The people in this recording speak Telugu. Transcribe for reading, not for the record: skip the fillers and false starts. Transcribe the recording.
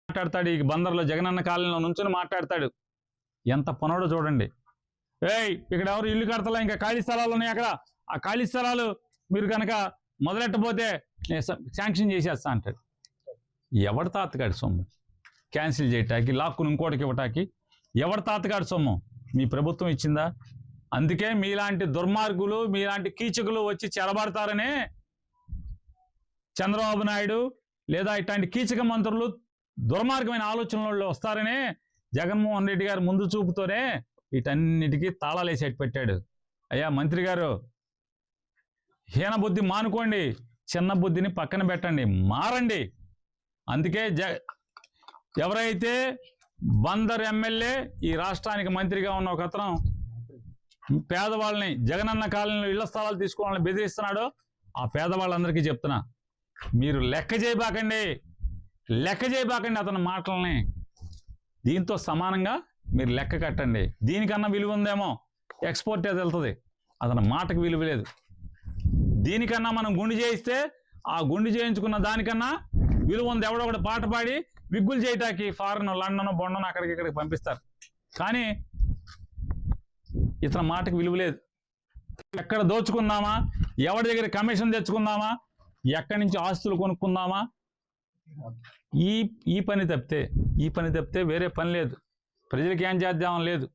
మాట్లాడతాడు. ఈ బందర్లో జగనన్న కాలనీలో నుంచుని మాట్లాడతాడు. ఎంత పనోడో చూడండి. ఇక్కడ ఎవరు ఇల్లు కడతలా, ఇంకా ఖాళీ స్థలాలు ఉన్నాయి అక్కడ, ఆ ఖాళీ స్థలాలు మీరు కనుక మొదలెట్టబోతే శాంక్షన్ చేసేస్తా అంటాడు. ఎవరి తాతగాడి సొమ్ము క్యాన్సిల్ చేయటానికి, లాక్కుని ఇంకోటికి ఇవ్వటానికి ఎవరి తాతగాడి సొమ్ము? మీ ప్రభుత్వం ఇచ్చిందా? అందుకే మీలాంటి దుర్మార్గులు, మీలాంటి కీచకులు వచ్చి చెరబడతారనే చంద్రబాబు నాయుడు లేదా ఇట్లాంటి కీచక మంత్రులు దుర్మార్గమైన ఆలోచనలు వస్తారనే జగన్మోహన్ రెడ్డి గారు ముందు చూపుతోనే వీటన్నిటికీ తాళాలేసేటి పెట్టాడు. అయ్యా మంత్రి గారు, హీన బుద్ధి మానుకోండి, చిన్న బుద్ధిని పక్కన పెట్టండి, మారండి. అందుకే ఎవరైతే బందర్ ఎమ్మెల్యే ఈ రాష్ట్రానికి మంత్రిగా ఉన్న ఒక అతను పేదవాళ్ళని జగనన్న కాలనీలో ఇళ్ల స్థలాలు తీసుకోవాలని బెదిరిస్తున్నాడో ఆ పేదవాళ్ళందరికీ చెప్తున్నా, మీరు లెక్క చేయబాకండి అతని మాటల్ని. దీంతో సమానంగా మీరు లెక్క కట్టండి. దీనికన్నా విలువ ఉందేమో ఎక్స్పోర్ట్ అది వెళ్తుంది, అతని మాటకు విలువ లేదు. దీనికన్నా మనం గుండు చేయిస్తే ఆ గుండు చేయించుకున్న దానికన్నా విలువ ఉంది. ఎవడో ఒకటి పాట పాడి విగ్గులు చేయటానికి ఫారెన్, లండన్, బొండను అక్కడికి ఇక్కడికి పంపిస్తారు. కానీ ఇతని మాటకు విలువ లేదు. ఎక్కడ దోచుకుందామా, ఎవరి దగ్గర కమిషన్ తెచ్చుకుందామా, ఎక్కడి నుంచి ఆస్తులు కొనుక్కుందామా, ఈ పని తప్పితే వేరే పని లేదు. ప్రజలకి ఏం చేద్దామని లేదు.